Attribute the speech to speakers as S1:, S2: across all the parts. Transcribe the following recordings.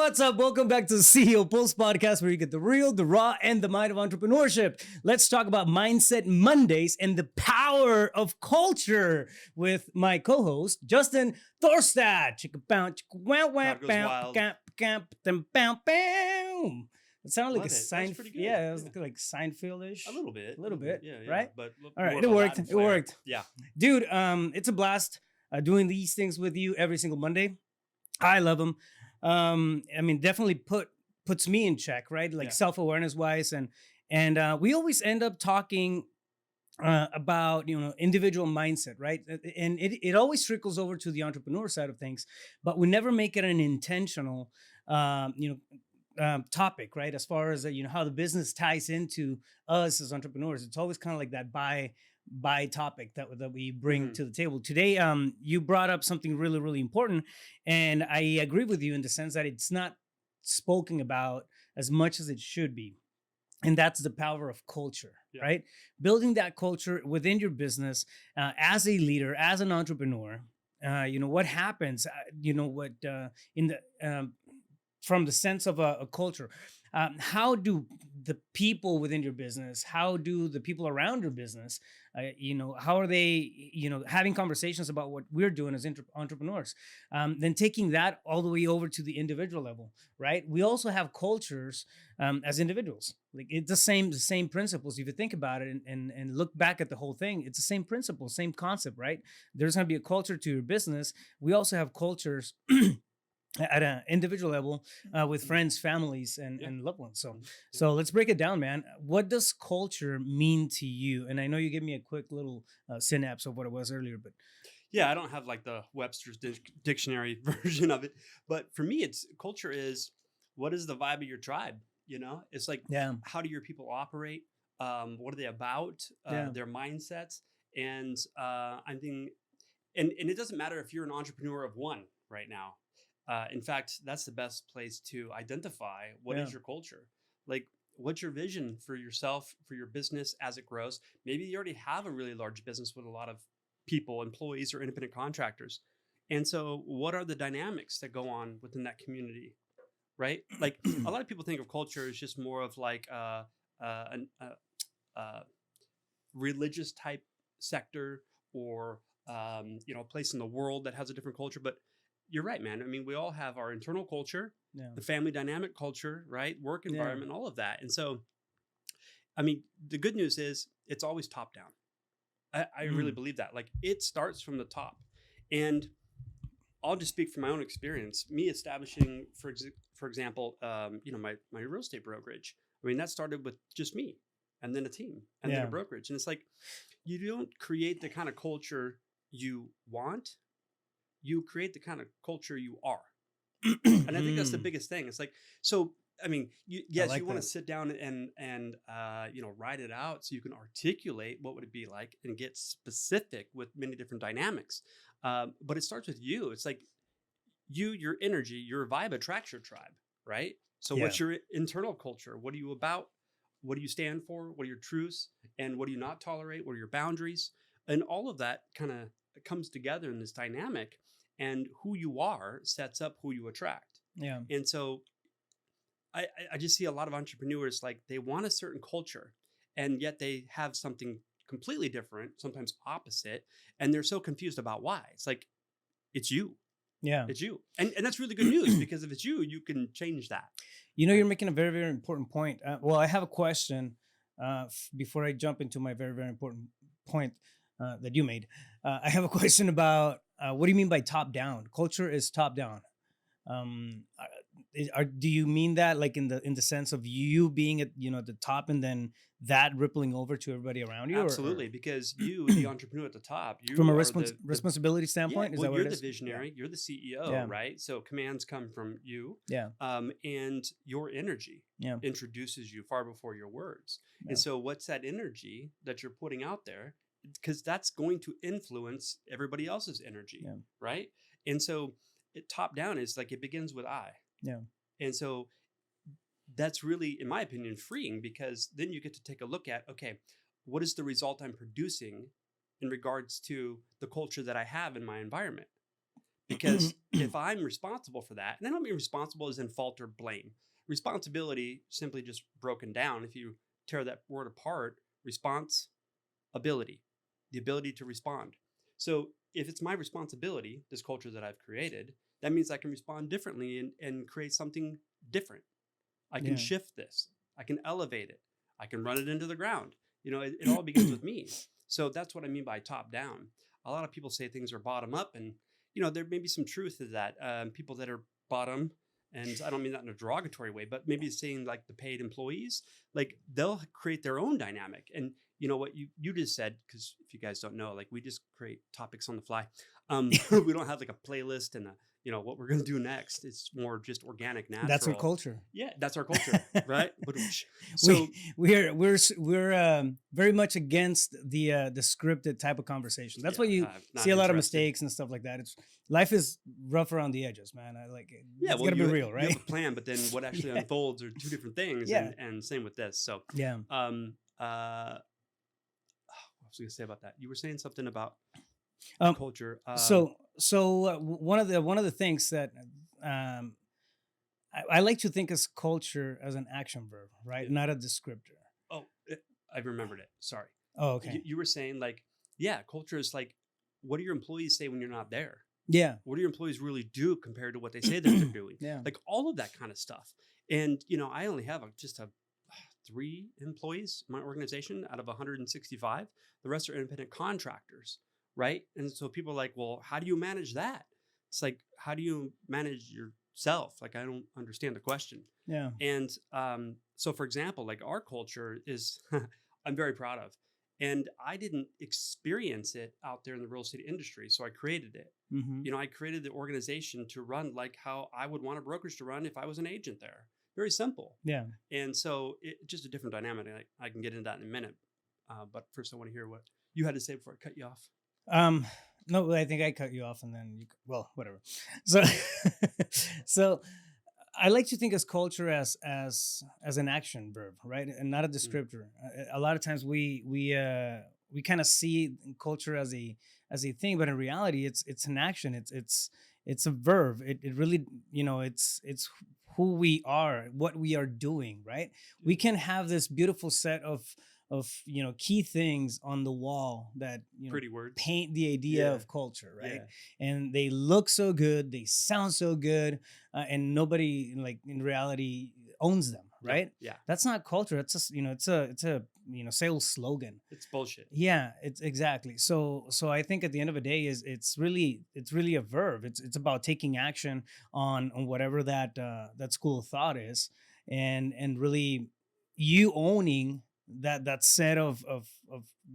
S1: What's up? Welcome back to the CEO Pulse podcast, where you get the real, the raw, and the mind of entrepreneurship. Let's talk about Mindset Mondays and the power of culture with my co-host, Justin Thorstad. Chicka bow, chicka wow, wow,
S2: Crowd goes
S1: bow,
S2: wild.
S1: gap, gap, them, bow, bow. It sounded like
S2: Love
S1: a
S2: it. That's
S1: Seinfeld.
S2: pretty good.
S1: Yeah, it was
S2: Yeah.
S1: like Seinfeld-ish.
S2: A little bit.
S1: Yeah,
S2: Yeah.
S1: All
S2: But
S1: right,
S2: more
S1: it
S2: of a
S1: worked.
S2: Latin
S1: It
S2: flair.
S1: worked.
S2: Yeah.
S1: Dude, it's a blast doing these things with you every single Monday. I love them. I mean, definitely puts me in check, right? Like
S2: Yeah.
S1: self-awareness wise, and we always end up talking about individual mindset, right? And it always trickles over to the entrepreneur side of things, but we never make it an intentional, topic, right? As far as how the business ties into us as entrepreneurs, it's always kind of like that by topic that we bring
S2: Mhm.
S1: to the table today. You brought up something really, really important, and I agree with you in the sense that it's not spoken about as much as it should be, and that's the power of culture.
S2: Yeah.
S1: Right? Building that culture within your business, as a leader, as an entrepreneur. What happens, in the from the sense of a culture. How do the people within your business, how do the people around your business, how are they, having conversations about what we're doing as entrepreneurs? Then taking that all the way over to the individual level, right? We also have cultures as individuals. Like it's the same principles. If you think about it and look back at the whole thing, it's the same principle, same concept, right? There's going to be a culture to your business. We also have cultures at an individual level with friends, families,
S2: Yeah.
S1: and loved ones. So,
S2: Mhm.
S1: so let's break it down, man. What does culture mean to you? And I know you gave me a quick little synapse of what it was earlier, but
S2: Yeah, I don't have like the Webster's dictionary version of it, but for me, it's culture is what is the vibe of your tribe? It's like
S1: yeah,
S2: how do your people operate? What are they about?
S1: Yeah.
S2: Their mindsets, and I think, and it doesn't matter if you're an entrepreneur of one right now. In fact, that's the best place to identify what is
S1: Yeah.
S2: your culture. Like, what's your vision for yourself, for your business as it grows? Maybe you already have a really large business with a lot of people, employees, or independent contractors. And so, what are the dynamics that go on within that community, right? Like, a lot of people think of culture as just more of like a religious type sector or a place in the world that has a different culture. But you're right, man. I mean, we all have our internal culture,
S1: yeah,
S2: the family dynamic culture, right? Work
S1: Yeah.
S2: environment, all of that. And so, I mean, the good news is it's always top down. I really believe that. Like it starts from the top. And I'll just speak from my own experience. Me establishing, for example, my real estate brokerage. I mean, that started with just me and then a team and then
S1: Yeah.
S2: a brokerage. And it's like, you don't create the kind of culture you want. You create the kind of culture you are. And I think that's the biggest thing. It's like, so, I mean, yes,
S1: like
S2: you want
S1: that.
S2: to sit down and write it out so you can articulate what would it be like and get specific with many different dynamics. But it starts with you. It's like your energy, your vibe attracts your tribe, right? So
S1: Yeah.
S2: what's your internal culture? What are you about? What do you stand for? What are your truths? And what do you not tolerate? What are your boundaries? And all of that kind of comes together in this dynamic. And who you are sets up who you attract.
S1: Yeah.
S2: And so I just see a lot of entrepreneurs like they want a certain culture and yet they have something completely different, sometimes opposite. And they're so confused about why. It's like, it's you.
S1: Yeah.
S2: It's you. And that's really good news because if it's you, you can change that.
S1: You're making a very, very important point. Well, I have a question before I jump into my very, very important point that you made. I have a question about what do you mean by top down? Culture is top down. Do you mean that like in the sense of you being at the top and then that rippling over to everybody around you?
S2: Absolutely. Because you, the entrepreneur at the top, you
S1: From a
S2: are
S1: responsibility standpoint, is
S2: well,
S1: that what
S2: you're
S1: it
S2: the
S1: is?
S2: visionary, you're the CEO,
S1: Yeah.
S2: right? So commands come from you.
S1: Yeah.
S2: And your energy
S1: Yeah.
S2: introduces you far before your words.
S1: Yeah.
S2: And so what's that energy that you're putting out there? Because that's going to influence everybody else's energy,
S1: Yeah.
S2: right? And so top down is like it begins with I.
S1: Yeah.
S2: And so that's really, in my opinion, freeing because then you get to take a look at, okay, what is the result I'm producing in regards to the culture that I have in my environment? Because if I'm responsible for that, and I don't mean responsible as in fault or blame, responsibility simply just broken down. If you tear that word apart, response ability, the ability to respond. So if it's my responsibility, this culture that I've created, that means I can respond differently and create something different. I can
S1: Yeah.
S2: shift this. I can elevate it. I can run it into the ground. It all begins with me. So that's what I mean by top down. A lot of people say things are bottom up, and there may be some truth to that. People that are bottom, and I don't mean that in a derogatory way, but maybe saying like the paid employees, like they'll create their own dynamic. And what you just said, because if you guys don't know, like we just create topics on the fly. We don't have like a playlist and what we're going to do next. It's more just organic, natural.
S1: That's our culture.
S2: Yeah, that's our culture, right? So
S1: we're very much against the scripted type of conversation. That's why you
S2: not
S1: see a lot of
S2: interested.
S1: mistakes and stuff like that. Life is rough around the edges, man. I like it.
S2: Yeah,
S1: It's gotta be real,
S2: You
S1: right?
S2: have a plan, but then what actually
S1: Yeah.
S2: unfolds are two different things.
S1: Yeah.
S2: And same with this. So
S1: Yeah.
S2: what was I going to say about that? You were saying something about
S1: Um,
S2: culture.
S1: One of the things that I like to think as culture as an action verb, right?
S2: Yeah.
S1: Not a descriptor.
S2: Oh, I remembered it. Sorry.
S1: Oh, okay.
S2: You were saying like, yeah, culture is like, what do your employees say when you're not there?
S1: Yeah.
S2: What do your employees really do compared to what they say that they're doing?
S1: Yeah.
S2: Like all of that kind of stuff. And, I only have just 3 employees in my organization out of 165. The rest are independent contractors, right? And so people are like, well, how do you manage that? It's like, how do you manage yourself? Like, I don't understand the question.
S1: Yeah.
S2: And so, for example, like our culture is, I'm very proud of. And I didn't experience it out there in the real estate industry. So I created it.
S1: Mm-hmm.
S2: I created the organization to run like how I would want a brokerage to run if I was an agent there. Very simple.
S1: Yeah.
S2: And so just a different dynamic. I can get into that in a minute. But first I want to hear what you had to say before I cut you off.
S1: No, I think I cut you off and then whatever. So, so I like to think as culture as an action verb, right? And not a descriptor. A lot of times we kind of see culture as a thing, but in reality it's an action. It's a verb. It really, it's who we are, what we are doing, right? We can have this beautiful set of key things on the wall that
S2: Pretty words.
S1: paint the idea
S2: Yeah.
S1: of culture, right?
S2: Yeah.
S1: And they look so good, they sound so good, and nobody like in reality owns them, right?
S2: Yeah.
S1: That's not culture. It's just it's a sales slogan.
S2: It's bullshit.
S1: Yeah, it's exactly. So I think at the end of the day is it's really a verb. It's about taking action on whatever that school of thought is, and really you owning that set of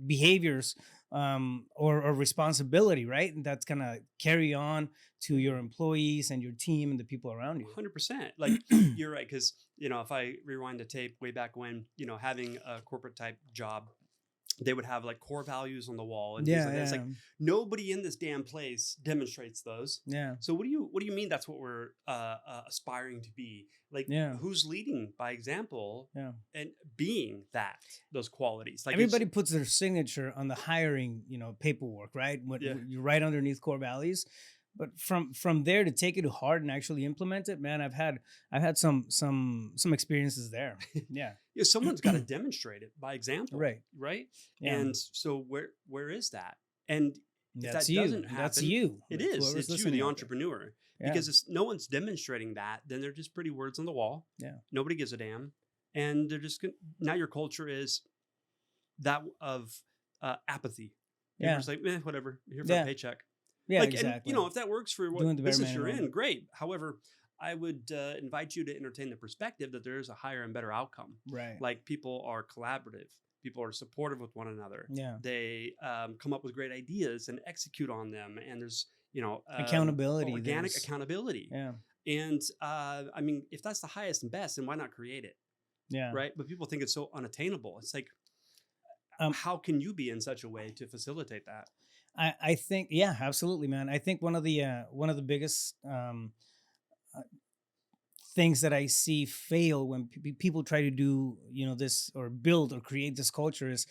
S1: behaviors or responsibility, right? And that's gonna carry on to your employees and your team and the people around you.
S2: 100%. Like you're right. Cause if I rewind the tape way back when, having a corporate type job, they would have like core values on the wall and things like that. It's like nobody in this damn place demonstrates those.
S1: Yeah.
S2: So what do you mean that's what we're aspiring to be? Like who's leading by example and being those qualities? Like
S1: everybody puts their signature on the hiring, paperwork, right? What you write underneath core values. But from there to take it to heart and actually implement it, man, I've had some experiences there. Yeah.
S2: Someone's got to demonstrate it by example.
S1: Right. Yeah.
S2: And so where is that? And if
S1: that's
S2: that doesn't happen,
S1: that's you.
S2: It is. It's you, the entrepreneur.
S1: Yeah.
S2: Because if no one's demonstrating that, then they're just pretty words on the wall.
S1: Yeah.
S2: Nobody gives a damn. And they're just now your culture is that of apathy. People just like, whatever, here for a paycheck.
S1: Yeah,
S2: like,
S1: exactly.
S2: And, if that works for what business you're in, great. However, I would invite you to entertain the perspective that there is a higher and better outcome.
S1: Right.
S2: Like people are collaborative. People are supportive with one another.
S1: Yeah.
S2: They come up with great ideas and execute on them. And there's,
S1: accountability.
S2: Organic accountability.
S1: Yeah.
S2: And if that's the highest and best, then why not create it?
S1: Yeah.
S2: Right. But people think it's so unattainable. It's like, how can you be in such a way to facilitate that?
S1: I think, absolutely, man. I think one of the biggest things that I see fail when people try to do, this or build or create this culture is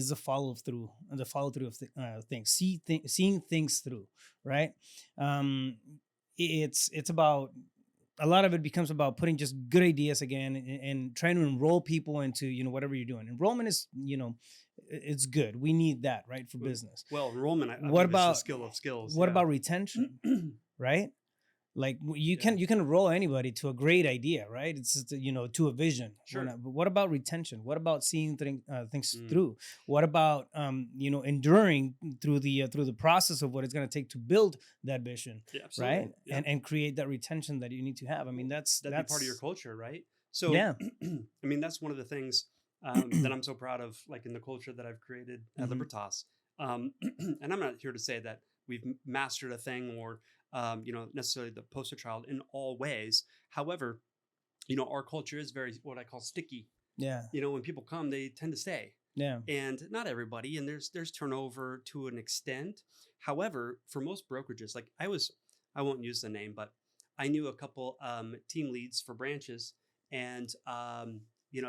S1: the follow through of things, seeing things through, right? Um, it's about, a lot of it becomes about putting just good ideas again, and trying to enroll people into, whatever you're doing. Enrollment is, it's good. We need that, right, for business.
S2: Well, enrollment, I
S1: What
S2: believe, is the
S1: about
S2: skill of skills.
S1: what
S2: Yeah.
S1: about retention, right? Like you
S2: Yeah.
S1: can enroll anybody to a great idea, right? It's just, to a vision.
S2: Sure.
S1: But what about retention? What about seeing things
S2: Mm.
S1: through? What about enduring through the process of what it's going to take to build that vision,
S2: Yeah, absolutely.
S1: right?
S2: Yeah.
S1: And create that retention that you need to have. I mean, that's
S2: That'd be part of your culture, right? So
S1: Yeah.
S2: I mean, that's one of the things that I'm so proud of, like in the culture that I've created at
S1: Mhm.
S2: Libertas. And I'm not here to say that we've mastered a thing or necessarily the poster child in all ways. However, our culture is very, what I call, sticky.
S1: Yeah.
S2: When people come, they tend to stay.
S1: Yeah.
S2: And not everybody, and there's turnover to an extent. However, for most brokerages, like I won't use the name, but I knew a couple team leads for branches, and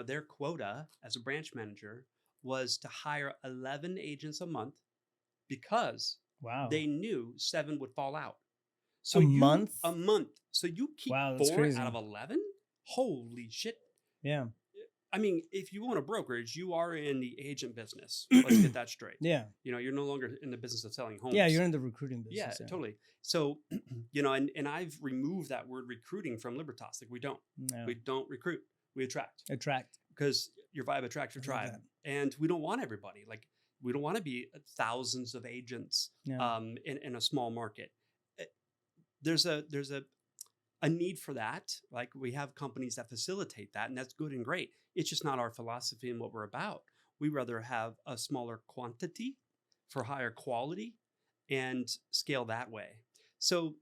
S2: their quota as a branch manager was to hire 11 agents a month, because
S1: Wow.
S2: they knew 7 would fall out.
S1: A month?
S2: A month. So you keep
S1: Wow, that's
S2: 4
S1: crazy.
S2: out of 11? Holy shit.
S1: Yeah.
S2: I mean, if you own a brokerage, you are in the agent business. Let's get that straight.
S1: Yeah.
S2: You're no longer in the business of selling homes.
S1: Yeah. You're in the recruiting
S2: Yeah,
S1: business.
S2: totally. So, and I've removed that word recruiting from Libertas. Like we don't recruit, we attract, because your vibe attracts your
S1: I love
S2: tribe.
S1: that.
S2: And we don't want everybody. Like we don't want to be thousands of agents
S1: Yeah.
S2: in a small market. There's a need for that. Like we have companies that facilitate that, and that's good and great. It's just not our philosophy and what we're about. We rather have a smaller quantity for higher quality and scale that way. So,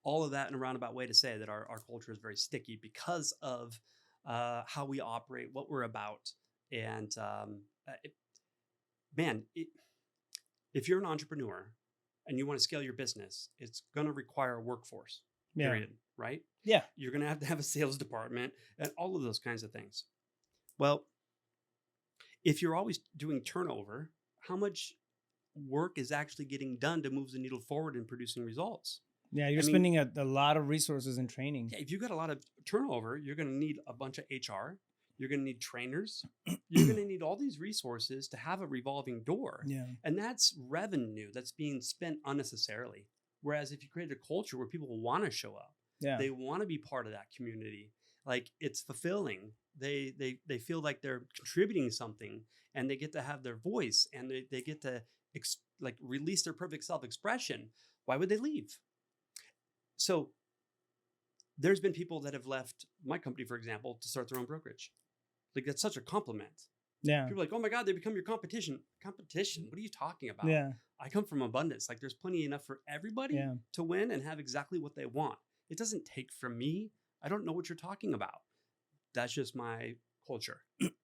S2: all of that in a roundabout way to say that our culture is very sticky because of how we operate, what we're about. And if you're an entrepreneur and you want to scale your business, it's going to require a workforce, period, right?
S1: Yeah.
S2: You're going to have a sales department and all of those kinds of things. Well, if you're always doing turnover, how much work is actually getting done to move the needle forward and producing results?
S1: Yeah, you're spending a lot of resources in training.
S2: Yeah, if you've got a lot of turnover, you're going to need a bunch of HR. You're going to need trainers. You're going to need all these resources to have a revolving door.
S1: Yeah.
S2: And that's revenue that's being spent unnecessarily. Whereas if you create a culture where people want to show up, they want to be part of that community, like it's fulfilling. They feel like they're contributing something, and they get to have their voice, and they get to release their perfect self-expression. Why would they leave? So there's been people that have left my company, for example, to start their own brokerage. Like that's such a compliment.
S1: Yeah.
S2: People are like, oh my God, they become your competition. Competition? What are you talking about?
S1: Yeah.
S2: I come from abundance. Like there's plenty enough for everybody to win and have exactly what they want. It doesn't take from me. I don't know what you're talking about. That's just my culture.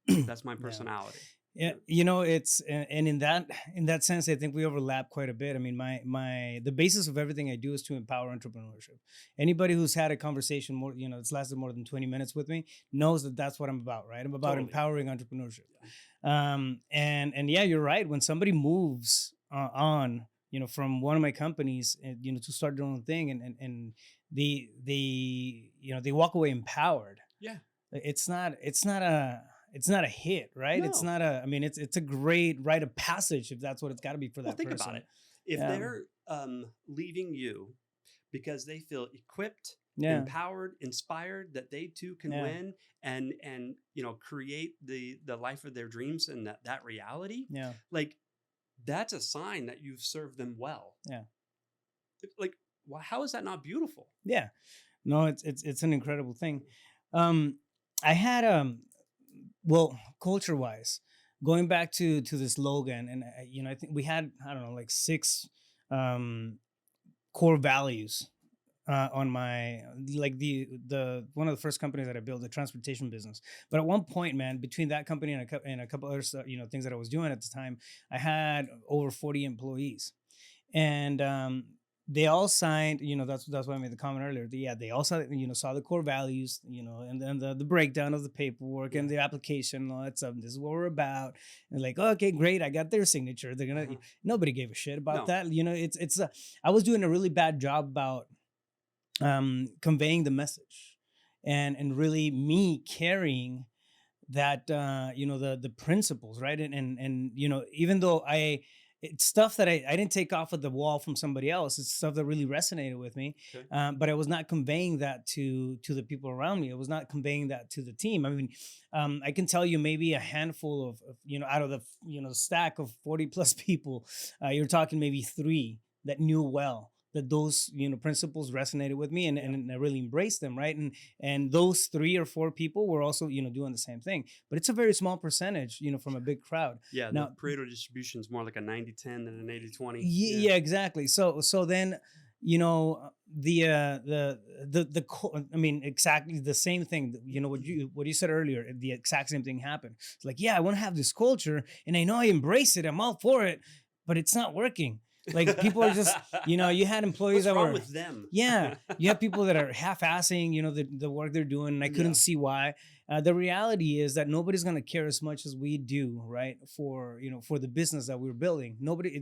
S2: That's my personality.
S1: Yeah, it's and in that sense, I think we overlap quite a bit. I mean, the basis of everything I do is to empower entrepreneurship. Anybody who's had a conversation more, it's lasted more than 20 minutes with me, knows that that's what I'm about, right? I'm about empowering entrepreneurship. And yeah, you're right. When somebody moves on, from one of my companies, to start their own thing, and they walk away empowered.
S2: Yeah,
S1: it's not a hit, right?
S2: No.
S1: It's not it's a great rite of passage, if that's what it's got to be for that person.
S2: Think about it. If they're leaving you because they feel equipped, empowered, inspired, that they too can win and create the life of their dreams and that reality. Yeah. Like that's a sign that you've served them well. Yeah. Like, how is that not beautiful?
S1: Yeah. No, it's an incredible thing. I had culture wise, going back to the slogan, and I think we had, I don't know, like 6 core values on my, like the one of the first companies that I built, the transportation business. But at one point, man, between that company and a couple other things that I was doing at the time, I had over 40 employees, and they all signed, that's why I made the comment earlier. They all saw, saw the core values, and then the breakdown of the paperwork and
S2: Yeah.
S1: the application and all that stuff. This is what we're about. And like, okay, great, I got their signature. They're gonna.
S2: Uh-huh.
S1: Nobody gave a shit about
S2: No.
S1: that. It's. I was doing a really bad job about conveying the message, and really me carrying that the principles, right, and even though it's stuff that I didn't take off of the wall from somebody else. It's stuff that really resonated with me,
S2: Okay.
S1: but I was not conveying that to the people around me. I was not conveying that to the team. I mean, I can tell you maybe a handful of out of the stack of 40 plus people, you're talking maybe 3 that knew well that those principles resonated with me, and I really embraced them, right? And those 3 or 4 people were also doing the same thing, but it's a very small percentage from a big crowd.
S2: Yeah,
S1: Now,
S2: the Pareto distribution is more like a 90-10 than an 80-20.
S1: yeah, exactly. So then I mean, exactly the same thing. What you said earlier, the exact same thing happened. It's like, yeah, I want to have this culture, and I know I embrace it. I'm all for it, but it's not working. Like, people are just, you had employees
S2: What's
S1: that
S2: wrong
S1: were
S2: with them?
S1: yeah, you have people that are half-assing, the work they're doing, and I couldn't
S2: Yeah.
S1: see why. The reality is that nobody's gonna care as much as we do, right? For the business that we're building. Nobody,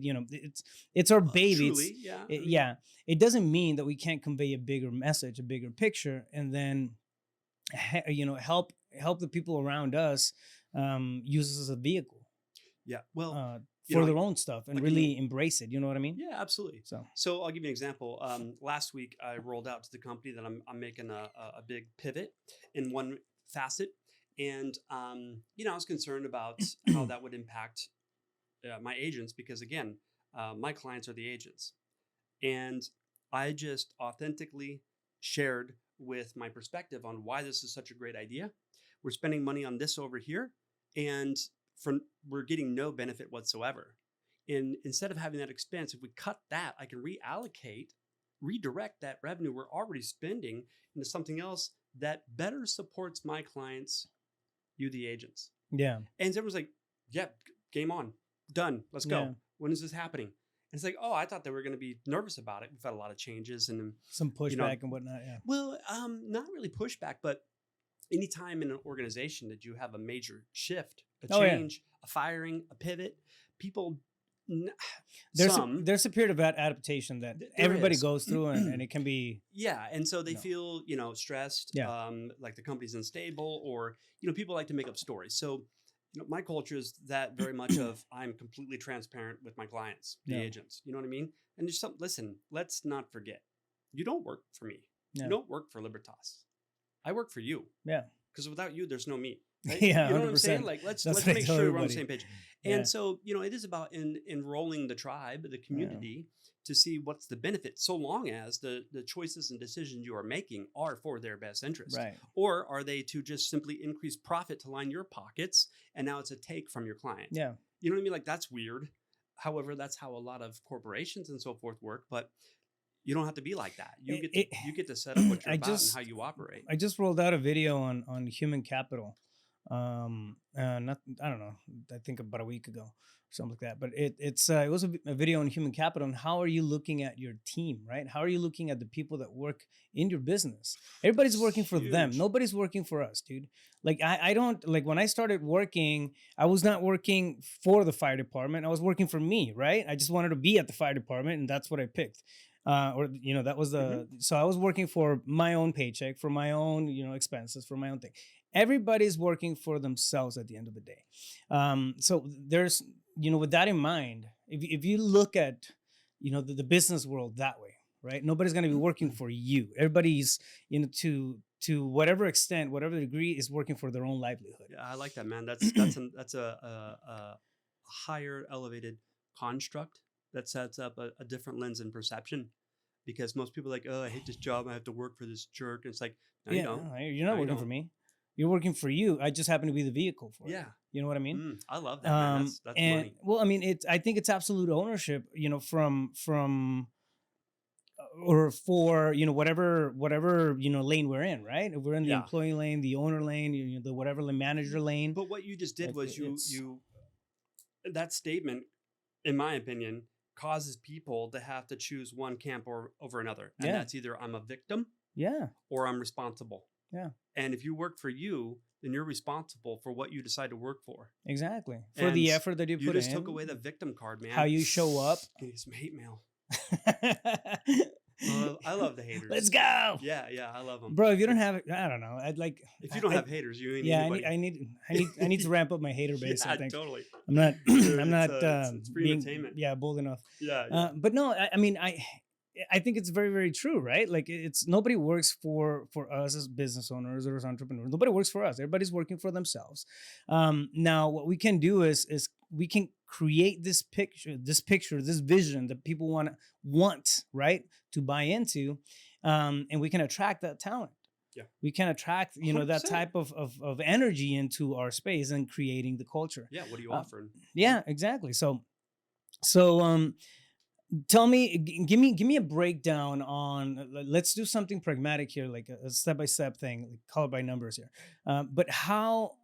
S1: it's our baby.
S2: Truly, yeah. I mean,
S1: Yeah. It doesn't mean that we can't convey a bigger message, a bigger picture, and then help the people around us use us as a vehicle
S2: yeah. Well,
S1: for their own stuff, and
S2: like,
S1: really embrace it. You know what I mean?
S2: yeah, absolutely.
S1: So
S2: So I'll give you an example. Last week, I rolled out to the company that I'm making a big pivot in one facet, and I was concerned about how that would impact my agents, because again, my clients are the agents, and I just authentically shared with my perspective on why this is such a great idea. We're spending money on this over here, and we're getting no benefit whatsoever. And instead of having that expense, if we cut that, I can redirect that revenue we're already spending into something else that better supports my clients, you, the agents.
S1: yeah,
S2: And everyone's like, yeah, game on, done, let's go.
S1: Yeah.
S2: When is this happening? And it's like, oh, I thought they were going to be nervous about it. We've had a lot of changes and
S1: some pushback and whatnot. Yeah.
S2: well, not really pushback, but anytime in an organization that you have a major shift, a
S1: Oh, yeah.
S2: change, a firing, a pivot, people,
S1: There's a period of adaptation that
S2: There
S1: everybody
S2: is.
S1: goes through, and it can be
S2: yeah, and so they
S1: No.
S2: feel stressed,
S1: Yeah.
S2: like the company's unstable, or people like to make up stories. So my culture is that very much of I'm completely transparent with my clients, the
S1: Yeah.
S2: agents. You know what I mean? And there's some. Listen, let's not forget, you don't work for me.
S1: Yeah.
S2: You don't work for Libertas. I work for you.
S1: Yeah.
S2: Because without you, there's no me. Right?
S1: Yeah,
S2: You know what I'm saying?
S1: 100%.
S2: Like let's
S1: That's what I
S2: make
S1: tell
S2: sure we're on the
S1: everybody.
S2: same page.
S1: Yeah.
S2: And so it is about enrolling the tribe, the community, to see what's the benefit, so long as the choices and decisions you are making are for their best interest.
S1: Right.
S2: Or are they to just simply increase profit to line your pockets, and now it's a take from your client?
S1: Yeah.
S2: You know what I mean? Like, that's weird. However, that's how a lot of corporations and so forth work, but you don't have to be like that. You get to set up what you're about and how you operate.
S1: I just rolled out a video on human capital. Not I don't know. I think about a week ago or something like that. But it was a video on human capital, and how are you looking at your team, right? How are you looking at the people that work in your business? Everybody's working for them.
S2: Huge.
S1: Nobody's working for us, dude. Like, I don't, like, when I started working, I was not working for the fire department. I was working for me, right? I just wanted to be at the fire department, and that's what I picked. That was the so I was working for my own paycheck, for my own expenses, for my own thing. Everybody's working for themselves at the end of the day. So there's with that in mind, if you look at the business world that way, right? Nobody's going to be working for you. Everybody's to whatever extent, whatever degree, is working for their own livelihood.
S2: Yeah, I like that, man. That's a higher elevated construct that sets up a different lens and perception, because most people are like, oh, I hate this job, I have to work for this jerk. And it's like, no, you don't.
S1: No, you're not
S2: No, you
S1: working for
S2: don't.
S1: me. You're working for you. I just happen to be the vehicle for it.
S2: Yeah.
S1: You know what I mean?
S2: I love that, man. That's
S1: and
S2: money.
S1: well, I mean, I think it's absolute ownership, from or for whatever lane we're in, right? If we're in the
S2: Yeah.
S1: employee lane, the owner lane, the whatever the manager lane.
S2: But what you just did
S1: That's
S2: was
S1: it. It's-
S2: that statement, in my opinion, causes people to have to choose one camp or over another. And
S1: Yeah.
S2: that's either I'm a victim
S1: Yeah.
S2: or I'm responsible.
S1: Yeah.
S2: And if you work for you, then you're responsible for what you decide to work for.
S1: Exactly. For the
S2: And
S1: effort that you
S2: You
S1: put
S2: just
S1: in,
S2: took away the victim card, man.
S1: how you show up.
S2: Give me some hate mail. I love the haters.
S1: Let's go.
S2: Yeah, I love them.
S1: Bro, if you don't have it, I don't know. I'd like.
S2: If you don't have haters, you ain't
S1: Yeah,
S2: anybody.
S1: I need to ramp up my hater base.
S2: Yeah,
S1: I think
S2: totally.
S1: I'm not. I'm not.
S2: It's free
S1: being,
S2: entertainment.
S1: yeah, bold enough.
S2: Yeah.
S1: But no, I mean, I think it's very, very true, right? Like, it's nobody works for us as business owners or as entrepreneurs. Nobody works for us. Everybody's working for themselves. Now, what we can do is we can create this picture, this vision that people want, right, to buy into, and we can attract that talent.
S2: Yeah,
S1: we can attract, that
S2: 100%.
S1: type of energy into our space and creating the culture.
S2: Yeah. What are you offering?
S1: Yeah, exactly. So tell me, give me a breakdown on. Let's do something pragmatic here, like a step-by-step thing, like color by numbers here. But how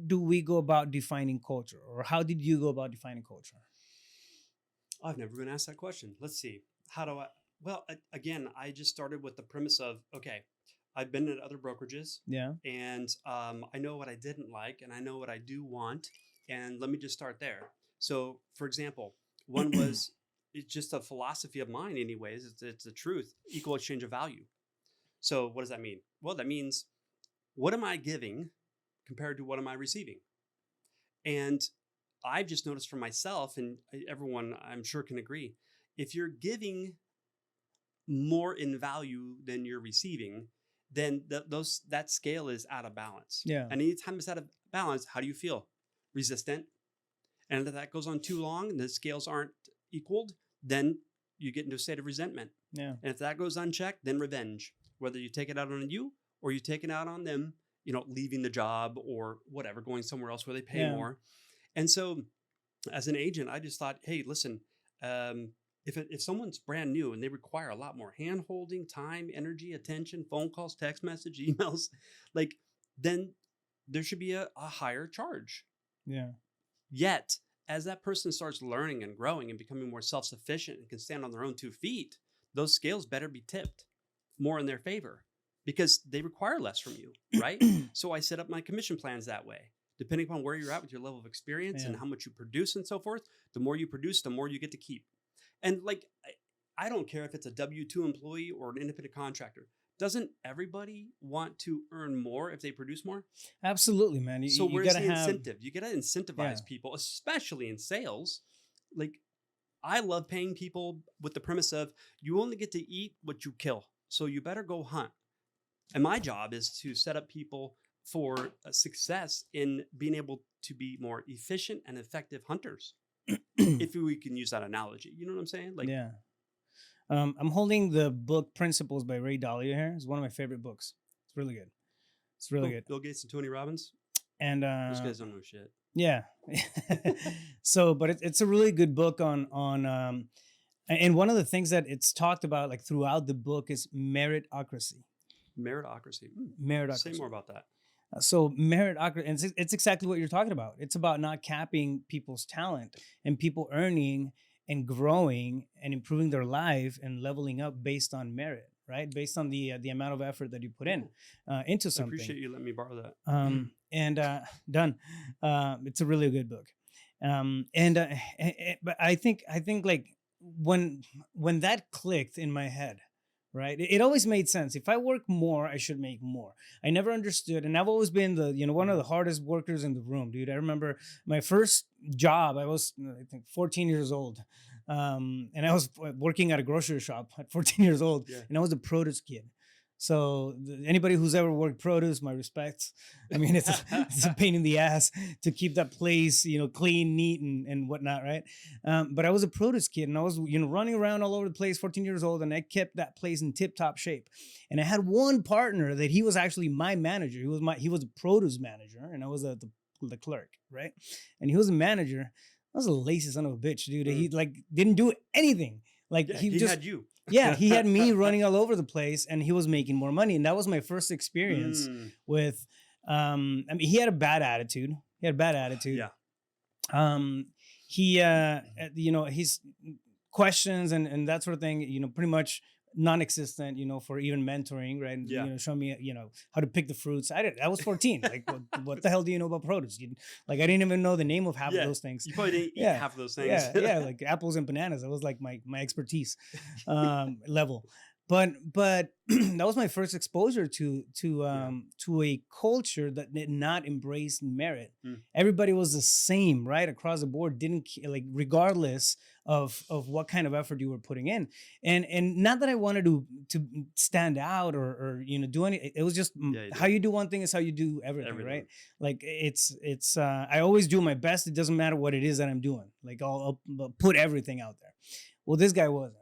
S1: do we go about defining culture, or how did you go about defining culture?
S2: I've never been asked that question. Let's see. How do I? Well, again, I just started with the premise of, okay, I've been at other brokerages,
S1: Yeah.
S2: and I know what I didn't like, and I know what I do want, and let me just start there. So, for example, one was, it's just a philosophy of mine, anyways. It's the truth. Equal exchange of value. So, what does that mean? Well, that means, what am I giving compared to what am I receiving? And I've just noticed for myself, and everyone I'm sure can agree, if you're giving more in value than you're receiving, then that scale is out of balance.
S1: Yeah.
S2: And anytime it's out of balance, how do you feel? Resistant. And if that goes on too long and the scales aren't equaled, then you get into a state of resentment.
S1: Yeah.
S2: And if that goes unchecked, then revenge. Whether you take it out on you or you take it out on them, leaving the job or whatever, going somewhere else where they pay more. And so as an agent, I just thought, hey, listen, if someone's brand new and they require a lot more hand holding, time, energy, attention, phone calls, text message, emails, then there should be a higher charge.
S1: Yeah.
S2: Yet, as that person starts learning and growing and becoming more self-sufficient and can stand on their own 2 feet, those scales better be tipped more in their favor because they require less from you, right? So I set up my commission plans that way. Depending upon where you're at with your level of experience and how much you produce and so forth, the more you produce, the more you get to keep. And I don't care if it's a W-2 employee or an independent contractor. Doesn't everybody want to earn more if they produce more?
S1: Absolutely, man.
S2: So
S1: you
S2: where's
S1: gotta
S2: the
S1: have
S2: incentive? You got to incentivize people, especially in sales. I love paying people with the premise of you only get to eat what you kill. So you better go hunt. And my job is to set up people for success in being able to be more efficient and effective hunters. If we can use that analogy, you know what I'm saying?
S1: Yeah. I'm holding the book Principles by Ray Dalio here. It's one of my favorite books. It's really good. It's really good.
S2: Bill Gates and Tony Robbins.
S1: And
S2: those guys don't know shit.
S1: Yeah. So, but it's a really good book on and one of the things that it's talked about throughout the book is meritocracy.
S2: Meritocracy.
S1: Meritocracy.
S2: Say more about that.
S1: So meritocracy, and it's exactly what you're talking about. It's about not capping people's talent and people earning and growing and improving their life and leveling up based on merit, right? Based on the amount of effort that you put into something.
S2: I appreciate you letting me borrow that.
S1: And done. It's a really good book. But I think when that clicked in my head, right? It always made sense. If I work more, I should make more. I never understood. And I've always been one of the hardest workers in the room, dude. I remember my first job, I was, I think, 14 years old. And I was working at a grocery shop at 14 years old. Yeah. And I was a produce kid. So anybody who's ever worked produce, my respects. I mean, it's a pain in the ass to keep that place, clean, neat, and whatnot, right? But I was a produce kid, and I was, running around all over the place, 14 years old, and I kept that place in tip-top shape. And I had one partner that he was actually my manager. He was a produce manager, and I was the clerk, right? And he was a manager. I was a lazy son of a bitch, dude. He didn't do anything.
S2: He just had you.
S1: Yeah, he had me running all over the place, and he was making more money. And that was my first experience with. I mean, he had a bad attitude. Yeah. um he his questions and that sort of thing, pretty much non-existent, for even mentoring, right? And,
S2: Yeah.
S1: show me, how to pick the fruits. I was 14. Like, what the hell do you know about produce? Like, I didn't even know the name of half of
S2: Yeah.
S1: those things.
S2: You probably didn't eat
S1: Yeah,
S2: half of those things.
S1: yeah, like apples and bananas. That was like my expertise level. But that was my first exposure to a culture that did not embrace merit.
S2: Mm.
S1: Everybody was the same, right, across the board. Didn't like, regardless of what kind of effort you were putting in. And not that I wanted to stand out or do any. It was just
S2: Yeah, you
S1: how
S2: did.
S1: you do one thing is how you do everything,
S2: Everything.
S1: right? Like, it's I always do my best. It doesn't matter what it is that I'm doing. Like, I'll put everything out there. Well, this guy wasn't.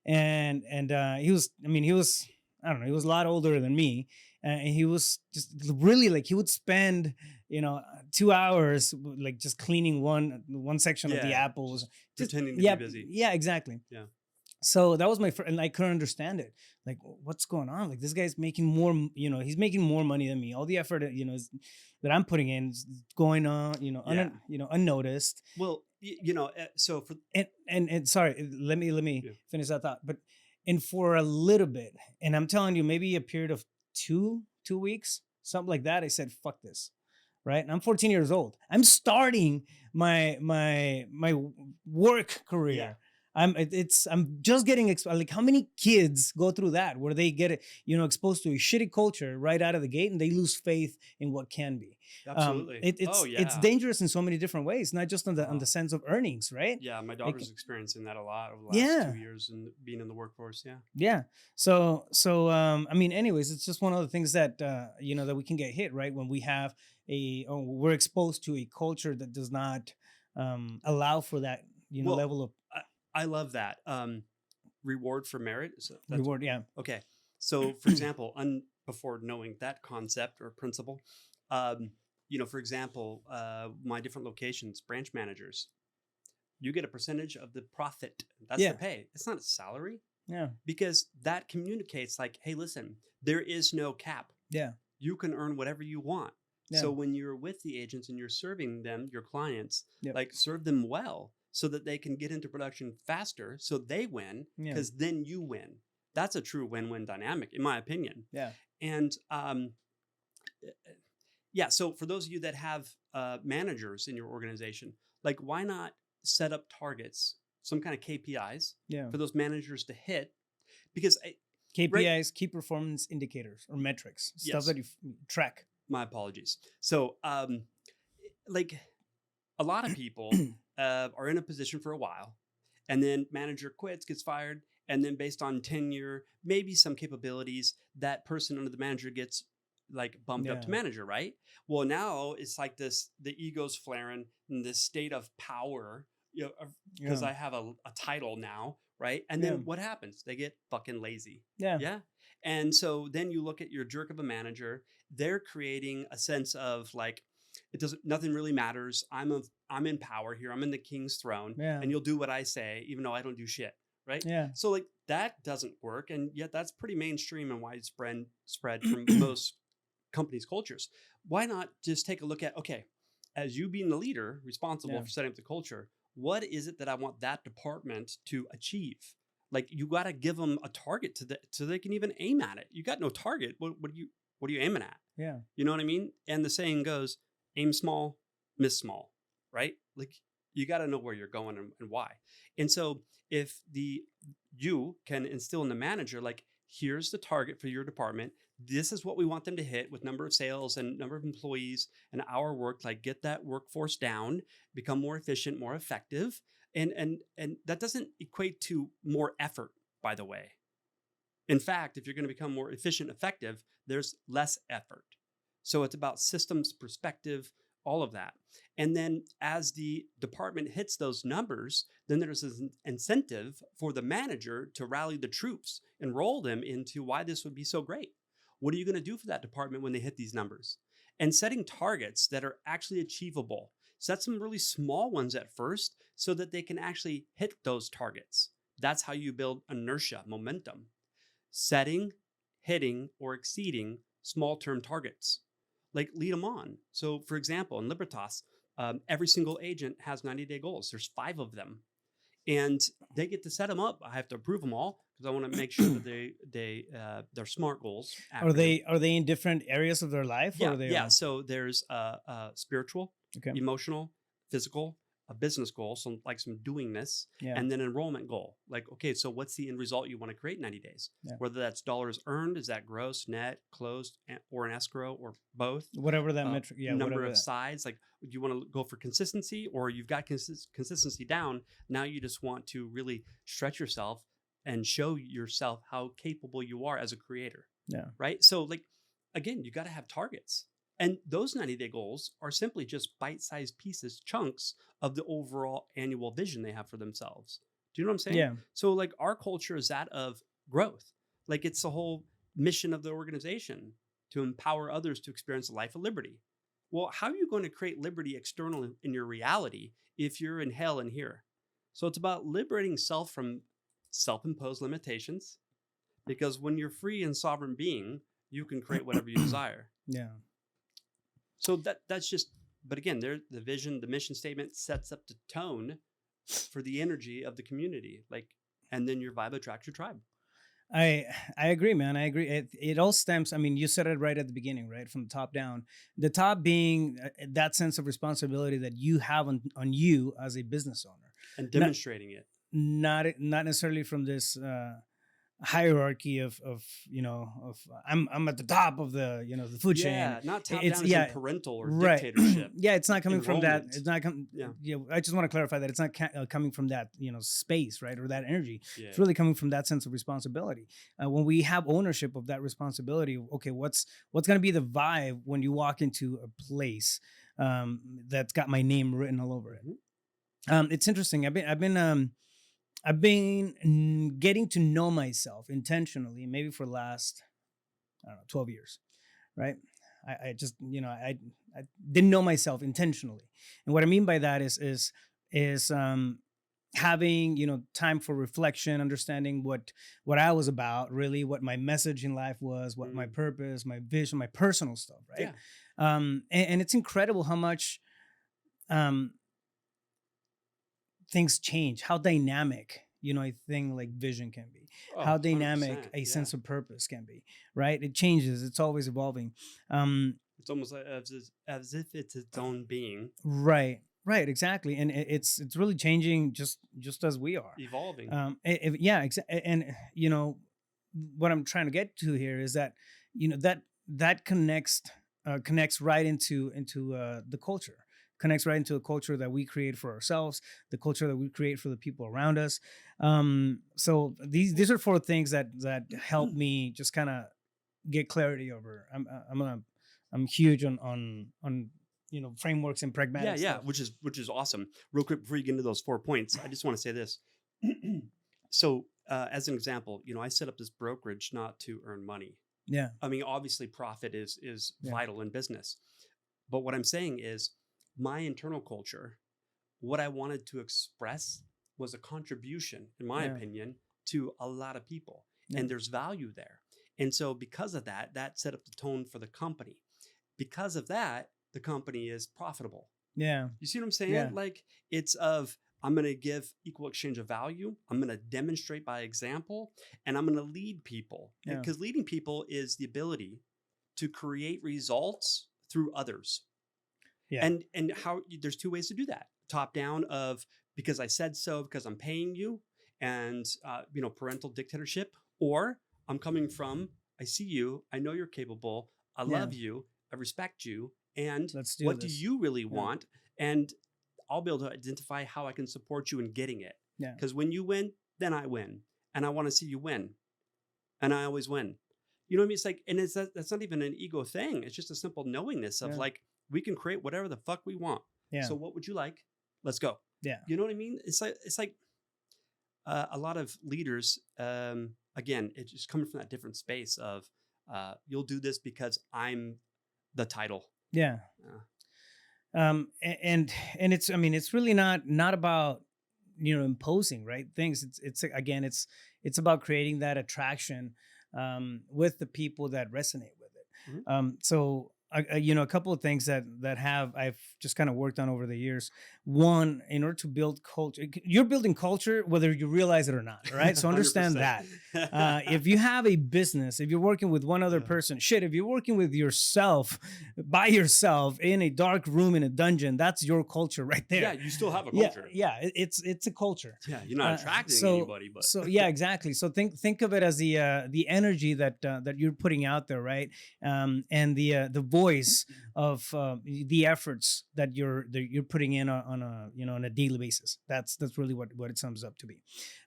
S1: And he was, I don't know, he was a lot older than me. And he was just really, like, he would spend 2 hours like just cleaning one section of the
S2: Yeah,
S1: apples, just
S2: pretending to
S1: yeah,
S2: be busy.
S1: yeah, exactly.
S2: Yeah.
S1: So that was my first, and I couldn't understand it. Like, what's going on? Like, this guy's making more, he's making more money than me. All the effort, that I'm putting in is going on,
S2: Yeah.
S1: unnoticed.
S2: Well, so for
S1: And sorry, let me
S2: Yeah.
S1: finish that thought. But and for a little bit, and I'm telling you, maybe a period of two weeks, something like that, I said, fuck this. Right. And I'm 14 years old. I'm starting my work career.
S2: Yeah.
S1: I'm just getting like, how many kids go through that, where they get exposed to a shitty culture right out of the gate, and they lose faith in what can be.
S2: absolutely.
S1: It's
S2: Oh yeah.
S1: it's dangerous in so many different ways, not just on the
S2: Oh.
S1: sense of earnings, right?
S2: Yeah, my
S1: Like,
S2: daughter's experiencing that a lot over the last
S1: yeah,
S2: 2 years and being in the workforce. Yeah.
S1: yeah. So anyways, it's just one of the things that that we can get hit, right, when we have we're exposed to a culture that does not allow for that
S2: Well,
S1: level of
S2: I love that. Reward for merit. So that's
S1: reward. Yeah.
S2: okay. So, for example, before knowing that concept or principle, for example, my different locations, branch managers, you get a percentage of the profit. That's
S1: Yeah.
S2: the pay. It's not a salary,
S1: Yeah.
S2: because that communicates like, hey, listen, there is no cap.
S1: Yeah.
S2: You can earn whatever you want.
S1: Yeah.
S2: So when you're with the agents and you're serving them, your clients,
S1: Yep.
S2: like, serve them well so that they can get into production faster, so they win,
S1: Yeah.
S2: because then you win. That's a true win-win dynamic, in my opinion.
S1: Yeah.
S2: And yeah, so for those of you that have managers in your organization, like, why not set up targets, some kind of KPIs
S1: Yeah.
S2: for those managers to hit? Because
S1: KPIs, key performance indicators or metrics, stuff
S2: Yes.
S1: that you track.
S2: my apologies. So, like, a lot of people are in a position for a while, and then manager quits, gets fired, and then based on tenure, maybe some capabilities, that person under the manager gets like bumped up to
S1: Yeah.
S2: manager, right? Well, now it's like this: the ego's flaring in this state of power, because
S1: Yeah.
S2: I have a title now, right? And then
S1: Yeah.
S2: what happens? They get fucking lazy.
S1: Yeah.
S2: Yeah. And so then you look at your jerk of a manager, they're creating a sense of like, nothing really matters. I'm in power here. I'm in the king's throne,
S1: Yeah.
S2: and you'll do what I say, even though I don't do shit. Right.
S1: Yeah.
S2: So like, that doesn't work. And yet that's pretty mainstream and widespread from most companies' cultures. Why not just take a look at, okay, as you being the leader responsible
S1: Yeah.
S2: for setting up the culture, what is it that I want that department to achieve? Like, you got to give them a target so they can even aim at it. You got no target. What are you aiming at?
S1: Yeah.
S2: You know what I mean? And the saying goes, aim small, miss small, right? Like, you got to know where you're going and why. And so if you can instill in the manager, like, here's the target for your department. This is what we want them to hit with number of sales and number of employees and hour worked, like, get that workforce down, become more efficient, more effective. And that doesn't equate to more effort, by the way. In fact, if you're going to become more efficient, effective, there's less effort. So it's about systems, perspective, all of that. And then as the department hits those numbers, then there's an incentive for the manager to rally the troops, enroll them into why this would be so great. What are you going to do for that department when they hit these numbers? And setting targets that are actually achievable. Set some really small ones at first so that they can actually hit those targets. That's how you build inertia, momentum. Setting, hitting, or exceeding small-term targets. Like, lead them on. So, for example, in Libertas, every single agent has 90-day goals. There's 5 of them, and they get to set them up. I have to approve them all because I want to make sure that they're smart goals.
S1: Are they in different areas of their life?
S2: Yeah,
S1: or are they
S2: yeah. So there's spiritual,
S1: Okay.
S2: emotional, physical, a business goal, so like some doingness,
S1: Yeah.
S2: and then enrollment goal. Like, okay, so what's the end result you want to create in 90 days?
S1: Yeah.
S2: Whether that's dollars earned, is that gross, net, closed, or an escrow, or both?
S1: Whatever that metric. Yeah.
S2: Number
S1: whatever
S2: of
S1: that.
S2: sides. Like, do you want to go for consistency, or you've got consistency down? Now you just want to really stretch yourself and show yourself how capable you are as a creator.
S1: Yeah.
S2: Right. So, like, again, you got to have targets. And those 90-day goals are simply just bite-sized pieces, chunks of the overall annual vision they have for themselves. Do you know what I'm saying?
S1: Yeah.
S2: So, like, our culture is that of growth. Like, it's the whole mission of the organization to empower others to experience a life of liberty. Well, how are you going to create liberty external in your reality if you're in hell in here? So it's about liberating self from self-imposed limitations, because when you're free and sovereign being, you can create whatever you desire.
S1: Yeah.
S2: So that's just, but again, the vision, the mission statement sets up the tone for the energy of the community. Like, and then your vibe attracts your tribe.
S1: I agree, man. I agree. It all stems. I mean, you said it right at the beginning, right, from the top down. The top being that sense of responsibility that you have on you as a business owner,
S2: and demonstrating it.
S1: Not necessarily from this hierarchy of I'm at the top of the the food chain.
S2: Yeah, not top
S1: It's
S2: down as in parental or
S1: right.
S2: dictatorship.
S1: Yeah, it's not coming from that.
S2: Enrollment.
S1: It's not coming.
S2: Yeah.
S1: I just want to clarify that it's not coming from that space, right, or that energy.
S2: Yeah.
S1: It's really coming from that sense of responsibility. When we have ownership of that responsibility, okay, what's going to be the vibe when you walk into a place that's got my name written all over it?
S2: Mm-hmm.
S1: It's interesting. I've been getting to know myself intentionally, maybe for the last, I don't know, 12 years, right? I just, I didn't know myself intentionally. And what I mean by that is having, time for reflection, understanding what I was about, really what my message in life was, what my purpose, my vision, my personal stuff, right?
S2: Yeah.
S1: And it's incredible how much things change, how dynamic, a thing like vision can be, how dynamic a sense of purpose can be, right? It changes. It's always evolving.
S2: It's almost like as if it's its own being.
S1: Right, exactly. And it's really changing just as we are.
S2: Evolving.
S1: And, what I'm trying to get to here is that, that connects right into the culture. Connects right into a culture that we create for ourselves, the culture that we create for the people around us. So these are 4 things that help me just kind of get clarity over. I'm huge on frameworks and pragmatic stuff.
S2: which is awesome. Real quick before you get into those 4 points, I just want to say this. So as an example, I set up this brokerage not to earn money.
S1: Yeah.
S2: I mean, obviously profit is vital in business, but what I'm saying is, my internal culture, what I wanted to express was a contribution, in my opinion, to a lot of people. Yeah. And there's value there. And so because of that, that set up the tone for the company. Because of that, the company is profitable.
S1: Yeah.
S2: You see what I'm saying?
S1: Yeah.
S2: Like, it's I'm going to give equal exchange of value. I'm going to demonstrate by example, and I'm going to lead people. Because leading people is the ability to create results through others. Yeah. And how there's 2 ways to do that. Top down of, because I said so, because I'm paying you, and parental dictatorship, or I'm coming from, I see you, I know you're capable, I love you, I respect you, and what do you really want? And I'll be able to identify how I can support you in getting it. Yeah. Because when you win, then I win, and I want to see you win, and I always win. You know what I mean? It's like, and that's not even an ego thing. It's just a simple knowingness of like, we can create whatever the fuck we want. Yeah. So what would you like? Let's go. Yeah. You know what I mean? It's like a lot of leaders, again, it's just coming from that different space of, you'll do this because I'm the title. Yeah. And it's, I mean, it's really not about, imposing, right? Things. It's about creating that attraction, with the people that resonate with it. Mm-hmm. So
S1: a couple of things that I've just kind of worked on over the years. One, in order to build culture, you're building culture whether you realize it or not, right? So understand that.
S2: 100%.
S1: If you have a business, if you're working with one other
S2: Yeah.
S1: person, shit, if you're working with yourself by yourself in a dark room in a dungeon, that's your culture right there.
S2: Yeah, you still have a
S1: Yeah,
S2: culture.
S1: yeah, it's a culture.
S2: Yeah, you're not attracting
S1: So
S2: anybody, but
S1: yeah, exactly. So think of it as the energy that you're putting out there, right? And the voice of the efforts that you're putting in on a on a daily basis. That's really what it sums up to be.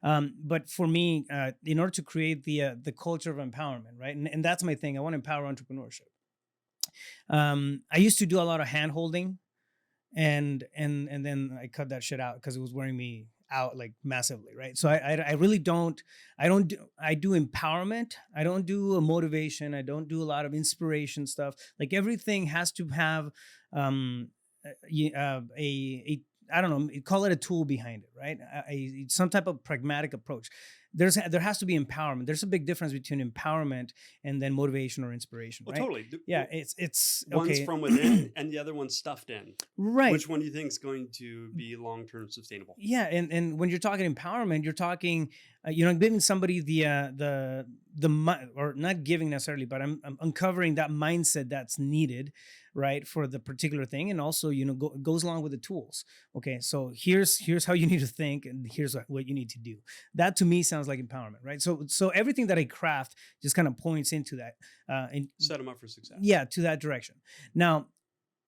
S1: But for me, in order to create the culture of empowerment, right? And that's my thing. I want to empower entrepreneurship. I used to do a lot of hand holding, and then I cut that shit out because it was wearing me out like massively, right? So I really don't. I do empowerment. I don't do a motivation. I don't do a lot of inspiration stuff. Like everything has to have a I don't know, call it a tool behind it, right? Some type of pragmatic approach. There has to be empowerment. There's a big difference between empowerment and then motivation or inspiration,
S2: well,
S1: right?
S2: totally.
S1: Yeah, it's
S2: One's
S1: okay.
S2: from within, and the other one's stuffed in.
S1: Right.
S2: Which one do you think is going to be long-term sustainable?
S1: Yeah, and when you're talking empowerment, you're talking, giving somebody or not giving necessarily, but I'm uncovering that mindset that's needed, right, for the particular thing, and also goes along with the tools. Okay, so here's how you need to think, and here's what you need to do. That to me sounds like empowerment, right? So everything that I craft just kind of points into that, and
S2: Set them up for success.
S1: yeah, to that direction. Now,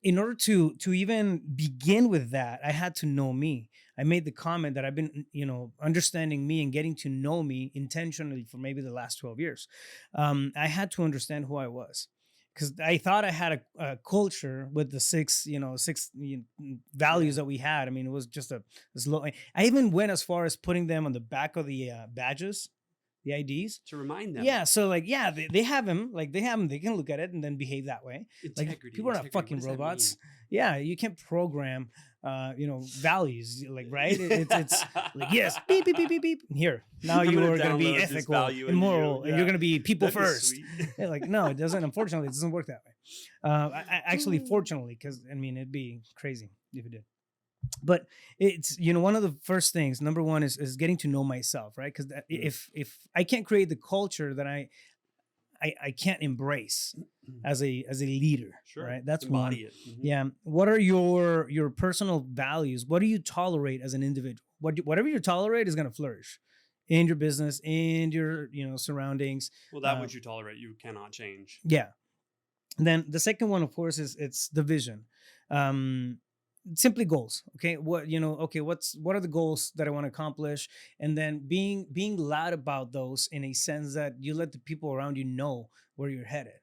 S1: in order to even begin with that, I had to know me. I made the comment that I've been, understanding me and getting to know me intentionally for maybe the last 12 years. I had to understand who I was, because I thought I had a culture with the six values
S2: Yeah.
S1: that we had. I mean, it was just this low. I even went as far as putting them on the back of the badges, the IDs.
S2: To remind them.
S1: Yeah, so like, yeah, they have them. Like they have them. They can look at it and then behave that way. Like
S2: Integrity.
S1: people are not
S2: integrity,
S1: fucking
S2: what does that
S1: robots.
S2: mean?
S1: Yeah, you can't program, values. Like right, it's like yes, beep beep beep beep beep. Here now
S2: I'm
S1: you
S2: gonna
S1: are going to be
S2: download this
S1: ethical
S2: value
S1: and
S2: into you.
S1: moral, and
S2: Yeah.
S1: you're going to be people
S2: That'd be
S1: first.
S2: sweet.
S1: Yeah, like no, it doesn't. Unfortunately, it doesn't work that way. Actually, fortunately, because I mean, it'd be crazy if it did. But it's one of the first things. Number one is getting to know myself, right? Because if I can't create the culture that I can't embrace as a leader,
S2: Sure.
S1: right? That's
S2: Embody
S1: one.
S2: it. Mhm.
S1: Yeah. What are your personal values? What do you tolerate as an individual? Whatever you tolerate is going to flourish in your business, in your surroundings.
S2: Well, that which you tolerate, you cannot change.
S1: Yeah. And then the second one, of course, is it's the vision. Simply goals. Okay. What what are the goals that I want to accomplish? And then being loud about those in a sense that you let the people around you know where you're headed.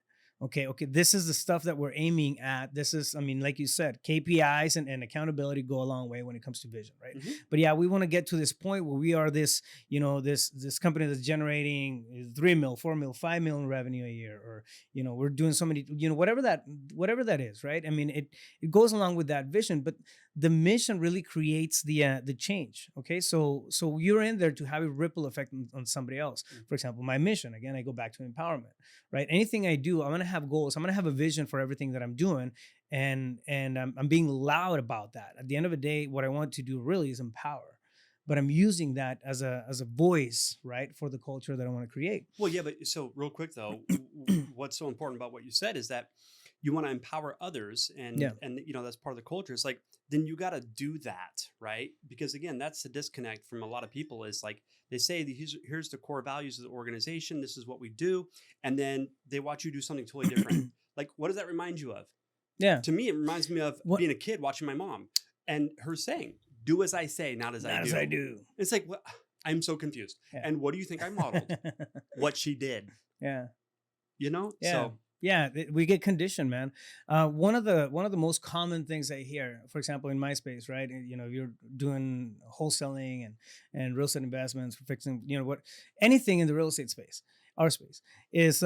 S1: Okay, this is the stuff that we're aiming at. This is, I mean, like you said, KPIs and accountability go a long way when it comes to vision, right?
S2: Mhm.
S1: But yeah, we want to get to this point where we are this, this company that's generating 3 mil, 4 mil, 5 million revenue a year, or we're doing so many, whatever that is, right? I mean, it goes along with that vision, but the mission really creates the change. Okay, so you're in there to have a ripple effect on somebody else. For example, my mission, again, I go back to empowerment, right? Anything I do, I'm going to have goals. I'm going to have a vision for everything that I'm doing, and I'm being loud about that. At the end of the day, what I want to do really is empower, but I'm using that as a voice, right, for the culture that I want to create.
S2: Well, yeah, but so real quick though, what's so important about what you said is that you want to empower others, and
S1: Yeah.
S2: and that's part of the culture. It's like, then you got to do that, right? Because again, that's the disconnect from a lot of people. Is like they say here's the core values of the organization. This is what we do, and then they watch you do something totally different. Like, what does that remind you of?
S1: Yeah.
S2: To me, it reminds me of
S1: What-
S2: being a kid watching my mom and her saying, "Do as I say, not as I
S1: Not
S2: do."
S1: as I do.
S2: It's like, what? I'm so confused.
S1: Yeah.
S2: And what do you think I modeled? What she did,
S1: Yeah.
S2: Yeah.
S1: So yeah, we get conditioned, man. One of the most common things I hear, for example, in my space, right? You're doing wholesaling and real estate investments for fixing, anything in the real estate space, our space is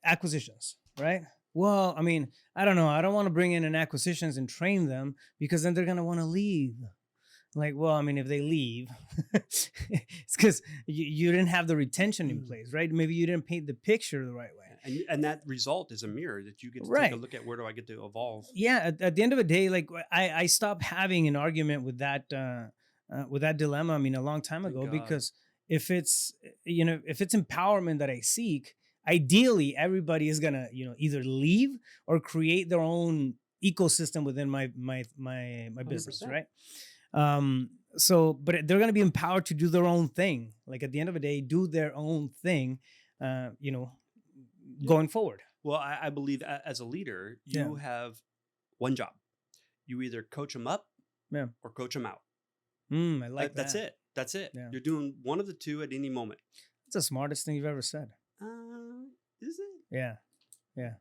S1: acquisitions, right? Well, I mean, I don't know. I don't want to bring in an acquisitions and train them, because then they're gonna want to leave. Like, well, I mean, if they leave, it's because you didn't have the retention in place, right? Maybe you didn't paint the picture the right way.
S2: And that result is a mirror that you get to take
S1: Right.
S2: a look at. Where do I get to evolve?
S1: Yeah, at the end of the day, like I stopped having an argument with that dilemma. I mean, a long time
S2: Thank
S1: ago,
S2: God.
S1: because if it's empowerment that I seek, ideally everybody is gonna either leave or create their own ecosystem within my business,
S2: 100%.
S1: right? So, but they're gonna be empowered to do their own thing. Like at the end of the day, do their own thing. Uh, you know,
S2: Yeah.
S1: going forward.
S2: Well, I believe as a leader,
S1: Yeah.
S2: you have one job. You either coach them up
S1: Yeah.
S2: or coach them out.
S1: I like
S2: That's
S1: that.
S2: it. That's it.
S1: Yeah.
S2: You're doing one of the two at any moment.
S1: It's the smartest thing you've ever said.
S2: Is it?
S1: Yeah. Yeah.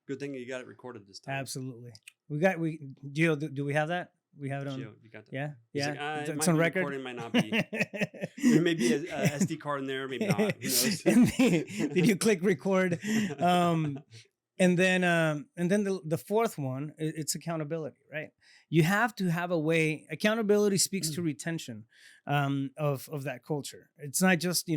S2: Good thing you got it recorded this time.
S1: Absolutely. Gio, do we have that? We have it on.
S2: Gio, you got that?
S1: Yeah.
S2: He's
S1: Yeah.
S2: like, it
S1: It's
S2: might
S1: on
S2: be
S1: record.
S2: recording, might not be. There may be a SD card in there, maybe not. Who knows?
S1: And then you click record. And then the fourth one, it's accountability, right? You have to have a way. Accountability speaks to retention of that culture. It's not just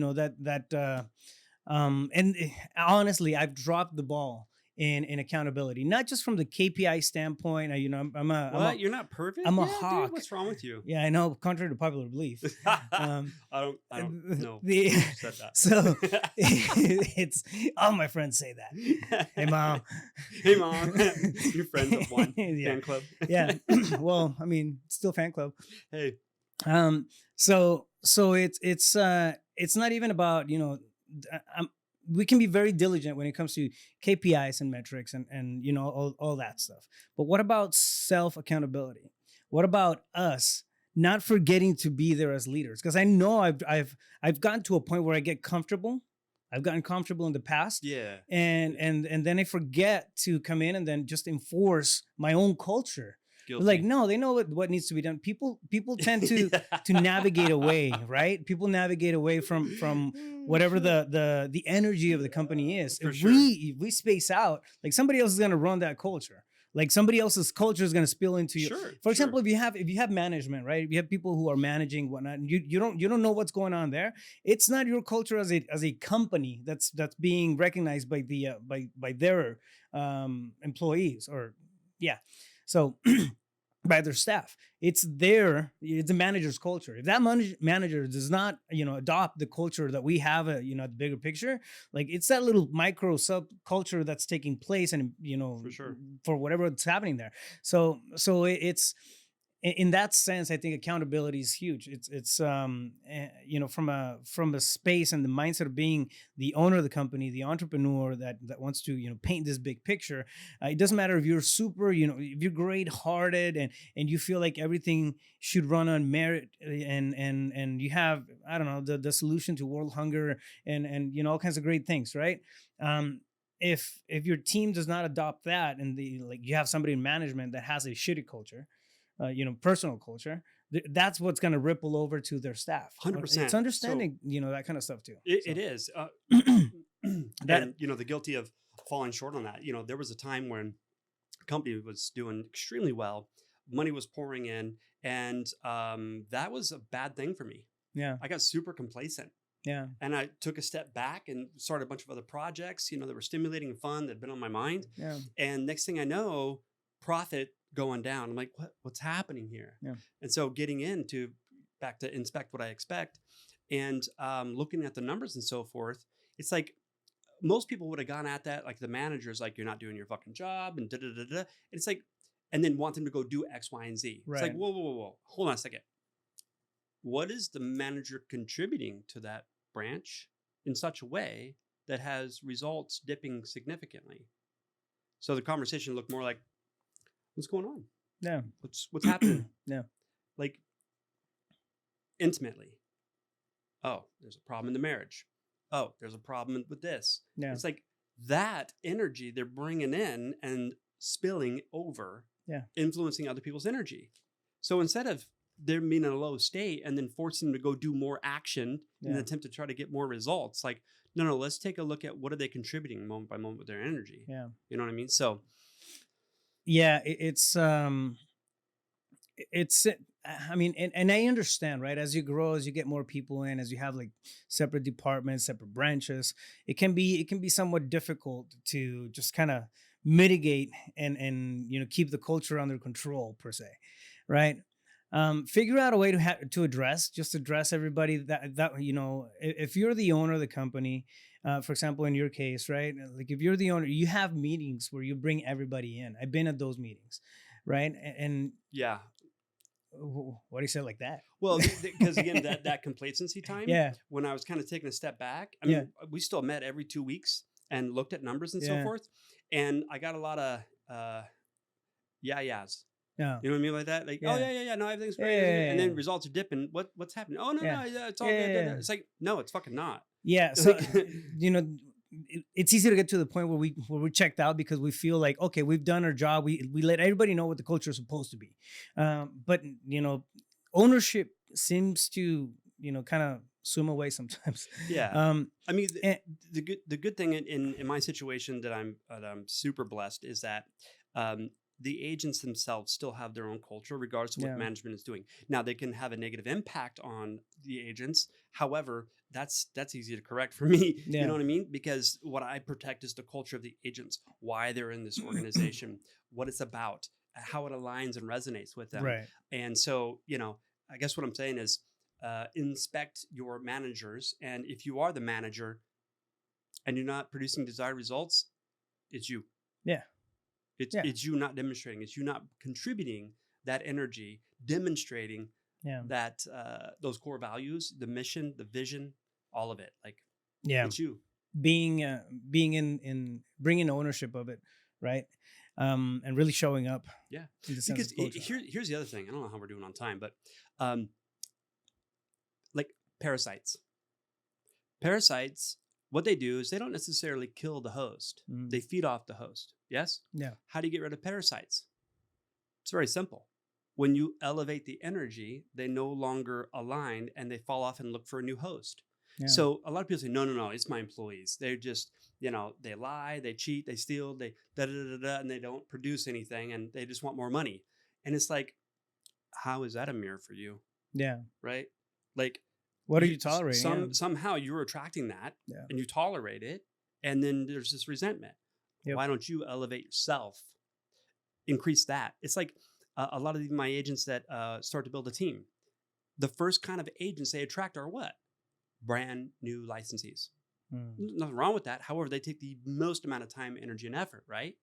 S1: honestly, I've dropped the ball in accountability, not just from the KPI standpoint.
S2: What? You're not perfect?
S1: I'm a
S2: Yeah, dude,
S1: hawk.
S2: what's wrong with you?
S1: Yeah, I know, contrary to popular belief.
S2: I don't know.
S1: The,
S2: who said that.
S1: so it's all my friends say that. Hey mom.
S2: Hey mom. Your friends of one
S1: Yeah.
S2: fan club.
S1: Yeah. Well, I mean, still fan club.
S2: Hey.
S1: So it's not even about we can be very diligent when it comes to KPIs and metrics and all that stuff. But what about self accountability? What about us not forgetting to be there as leaders? Because I know I've gotten to a point where I get comfortable. I've gotten comfortable in the past.
S2: Yeah.
S1: And then I forget to come in and then just enforce my own culture.
S2: Guilty.
S1: Like, no, they know what needs to be done. People tend to navigate away, right? People navigate away from whatever the energy of the company is.
S2: For
S1: If
S2: sure.
S1: we space out, like somebody else is gonna run that culture. Like somebody else's culture is gonna spill into you.
S2: Sure.
S1: For example, if you have management, right? If you have people who are managing whatnot, and you don't know what's going on there. It's not your culture as a company that's being recognized by by their employees or yeah. So by their staff, it's the manager's culture. If that manager does not adopt the culture that we have the bigger picture, like it's that little micro subculture that's taking place and
S2: For sure.
S1: for whatever that's happening there. So it's in that sense, I think accountability is huge. It's from a space and the mindset of being the owner of the company, the entrepreneur that wants to paint this big picture. It doesn't matter if you're super if you're great hearted and you feel like everything should run on merit and you have I don't know the solution to world hunger and all kinds of great things, right? If your team does not adopt that and you have somebody in management that has a shitty culture, personal culture, that's what's going to ripple over to their staff.
S2: 100%.
S1: It's understanding, that kind of stuff too.
S2: It is. And the guilty of falling short on that. There was a time when a company was doing extremely well, money was pouring in, and that was a bad thing for me.
S1: Yeah.
S2: I got super complacent.
S1: Yeah.
S2: And I took a step back and started a bunch of other projects, that were stimulating and fun that had been on my mind.
S1: Yeah.
S2: And next thing I know, profit going down. I'm like, what's happening here?
S1: Yeah.
S2: And so getting back to inspect what I expect and looking at the numbers and so forth, it's like most people would have gone at that. Like the manager's like, you're not doing your fucking job and da-da-da-da. And it's like, and then want them to go do X, Y, and Z.
S1: Right.
S2: It's like, whoa. Hold on a second. What is the manager contributing to that branch in such a way that has results dipping significantly? So the conversation looked more like, what's going on?
S1: Yeah.
S2: What's happening?
S1: Yeah.
S2: Like intimately. Oh, there's a problem in the marriage. Oh, there's a problem with this.
S1: Yeah.
S2: It's like that energy they're bringing in and spilling over, influencing other people's energy. So instead of them being in a low state and then forcing them to go do more action in an attempt to try to get more results, like, no, let's take a look at what are they contributing moment by moment with their energy.
S1: Yeah.
S2: You know what I mean? So
S1: yeah, it's I mean, and I understand, right? As you grow, as you get more people in, as you have like separate departments, separate branches, it can be somewhat difficult to just kind of mitigate and keep the culture under control per se, right? Figure out a way to address everybody if you're the owner of the company, for example, in your case, right? Like if you're the owner, you have meetings where you bring everybody in. I've been at those meetings, right? And
S2: Yeah.
S1: what do you say like that?
S2: Well, because again, that complacency time,
S1: Yeah,
S2: when I was kind of taking a step back, I
S1: yeah,
S2: mean, we still met every 2 weeks and looked at numbers and so
S1: yeah,
S2: forth. And I got a lot of yeahs.
S1: yeah,
S2: You know what I mean, like that? Like, oh
S1: yeah,
S2: yeah, no, everything's
S1: yeah,
S2: great.
S1: yeah,
S2: And
S1: yeah,
S2: then results are dipping. What's happening? Oh no,
S1: yeah,
S2: no, yeah, it's
S1: yeah,
S2: all good.
S1: yeah,
S2: It's like, no, it's fucking not.
S1: yeah. So
S2: Like,
S1: you know, it's easy to get to the point where we're checked out because we feel like, okay, we've done our job. We let everybody know what the culture is supposed to be, but ownership seems to kind of swim away sometimes.
S2: yeah.
S1: um,
S2: I mean,
S1: and,
S2: the good thing in my situation that I'm super blessed is that um, the agents themselves still have their own culture, regardless of what
S1: yeah,
S2: management is doing. Now they can have a negative impact on the agents. However, that's easy to correct for me. You
S1: yeah,
S2: know what I mean? Because what I protect is the culture of the agents, why they're in this organization, what it's about, how it aligns and resonates with them.
S1: right,
S2: And so, I guess what I'm saying is inspect your managers. And if you are the manager and you're not producing desired results, it's you.
S1: yeah,
S2: It's
S1: yeah,
S2: it's you not demonstrating. It's you not contributing that energy, demonstrating
S1: yeah,
S2: that those core values, the mission, the vision, all of it. Like
S1: yeah.
S2: it's you.
S1: Being in bringing ownership of it, right? And really showing up
S2: Yeah.
S1: in the sense
S2: Because
S1: of culture.
S2: here's the other thing. I don't know how we're doing on time, but um, like parasites. Parasites, what they do is they don't necessarily kill the host.
S1: Mm,
S2: They feed off the host. Yes?
S1: yeah,
S2: How do you get rid of parasites? It's very simple. When you elevate the energy, they no longer align and they fall off and look for a new host.
S1: yeah,
S2: So a lot of people say, no, it's my employees. They're just, they lie, they cheat, they steal, they da da da da, and they don't produce anything and they just want more money. And it's like, how is that a mirror for you?
S1: yeah.
S2: Right? Like
S1: What are you tolerating? Yeah,
S2: somehow you're attracting that
S1: yeah,
S2: and you tolerate it. And then there's this resentment.
S1: yep,
S2: Why don't you elevate yourself? Increase that. It's like a lot of my agents that start to build a team. The first kind of agents they attract are what? Brand new licensees.
S1: mm,
S2: Nothing wrong with that. However, they take the most amount of time, energy, and effort, right?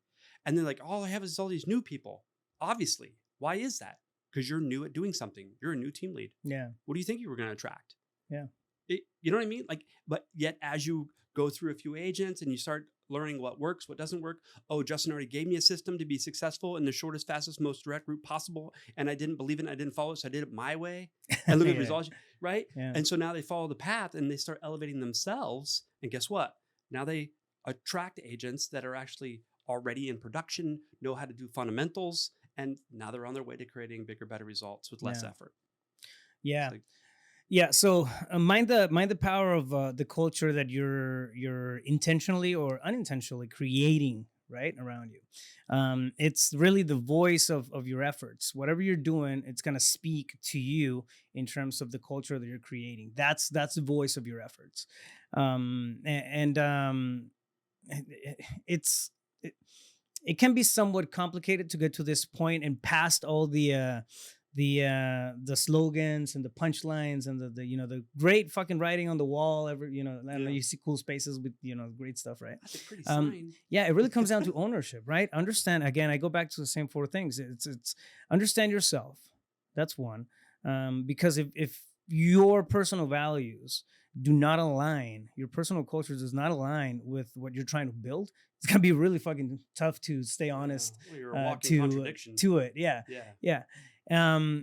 S2: And they're like, all I have is all these new people. Obviously. Why is that? Because you're new at doing something. You're a new team lead.
S1: yeah,
S2: What do you think you were going to attract?
S1: yeah,
S2: You know what I mean? Like, but yet as you go through a few agents and you start learning what works, what doesn't work. Oh, Justin already gave me a system to be successful in the shortest, fastest, most direct route possible. And I didn't believe it. I didn't follow it. So I did it my way. And look at the
S1: yeah,
S2: results, right?
S1: yeah,
S2: And so now they follow the path and they start elevating themselves. And guess what? Now they attract agents that are actually already in production, know how to do fundamentals. And now they're on their way to creating bigger, better results with less
S1: yeah,
S2: effort.
S1: yeah.
S2: It's like,
S1: Yeah, so mind the power of the culture that you're intentionally or unintentionally creating right around you. It's really the voice of your efforts. Whatever you're doing, it's gonna speak to you in terms of the culture that you're creating. That's the voice of your efforts, and it's it can be somewhat complicated to get to this point and past all the slogans and the punchlines and the great fucking writing on the wall. I don't know,
S2: yeah,
S1: you see cool spaces with great stuff, right?
S2: that's a pretty
S1: um
S2: sign.
S1: yeah, it really comes down to ownership, right? Understand, again, I go back to the same four things. It's understand yourself. That's one. Because if your personal values do not align, your personal culture does not align with what you're trying to build, it's gonna be really fucking tough to stay
S2: Yeah.
S1: honest
S2: Well, you're a walking
S1: to
S2: contradiction.
S1: it. Yeah,
S2: Yeah.
S1: yeah.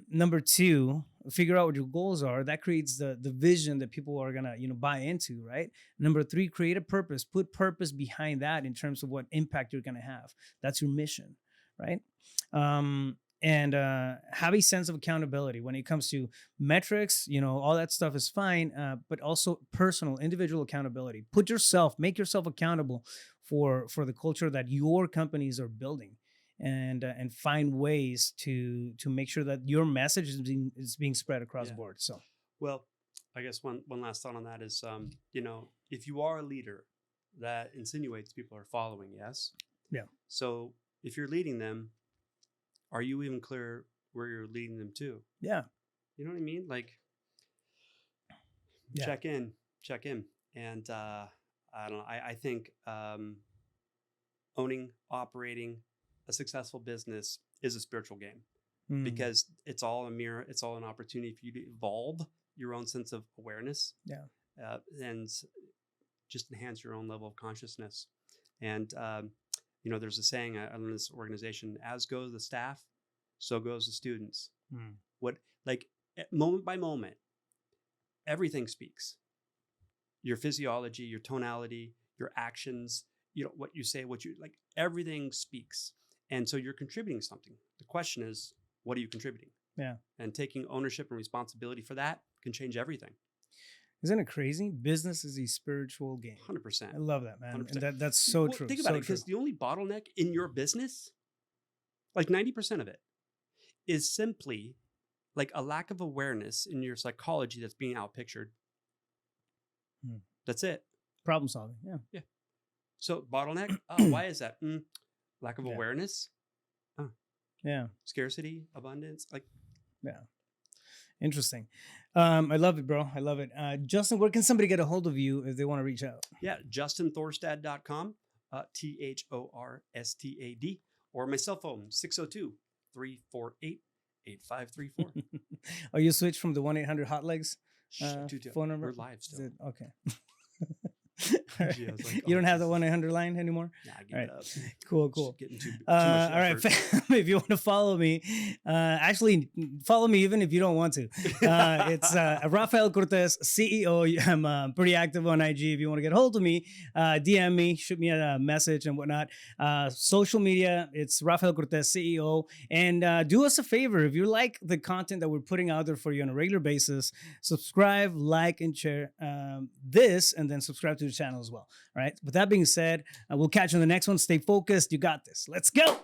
S1: Number two, figure out what your goals are. That creates the vision that people are gonna buy into, right? Number three, create a purpose. Put purpose behind that in terms of what impact you're gonna have. That's your mission, right? And have a sense of accountability when it comes to metrics. All that stuff is fine, but also personal, individual accountability. Make yourself accountable for the culture that your companies are building. and find ways to make sure that your message is being spread across the board. So,
S2: well, I guess one last thought on that is, if you are a leader that insinuates people are following, yes.
S1: Yeah.
S2: So if you're leading them, are you even clear where you're leading them to?
S1: Yeah.
S2: You know what I mean? Like, check in. And I don't know. I think owning, operating a successful business is a spiritual game because it's all a mirror. It's all an opportunity for you to evolve your own sense of awareness.
S1: Yeah.
S2: And just enhance your own level of consciousness. And, there's a saying I learned in this organization, as goes the staff, so goes the students. Moment by moment, everything speaks. Your physiology, your tonality, your actions, what you say, everything speaks. And so you're contributing something. The question is, what are you contributing?
S1: Yeah.
S2: And taking ownership and responsibility for that can change everything.
S1: Isn't it crazy? Business is a spiritual game.
S2: 100%.
S1: I love that, man.
S2: 100%.
S1: And that's so true.
S2: Think about it, because the only bottleneck in your business, like 90% of it, is simply like a lack of awareness in your psychology that's being outpictured. That's it.
S1: Problem solving. Yeah.
S2: So bottleneck. Why is that? Lack of awareness.
S1: Yeah.
S2: Scarcity, abundance.
S1: Interesting. I love it, bro. I love it. Justin, where can somebody get a hold of you if they want to reach out?
S2: Yeah. JustinThorstad.com. THORSTAD. Or my cell phone, 602-348-8534.
S1: Oh, you switched from the 1-800 hot legs phone number?
S2: We're live still.
S1: Okay.
S2: Right.
S1: You don't have the 1-800 line anymore?
S2: Nah, I give it up.
S1: Cool.
S2: Getting too much
S1: all right,
S2: effort.
S1: family, if you want to follow me, actually follow me even if you don't want to. It's Rafael Cortez, CEO. I'm pretty active on IG. If you want to get a hold of me, DM me, shoot me a message and whatnot. Social media, it's Rafael Cortez, CEO. And do us a favor. If you like the content that we're putting out there for you on a regular basis, subscribe, like, and share this, and then subscribe to the channel as well. All right. With that being said, we'll catch you on the next one. Stay focused. You got this. Let's go.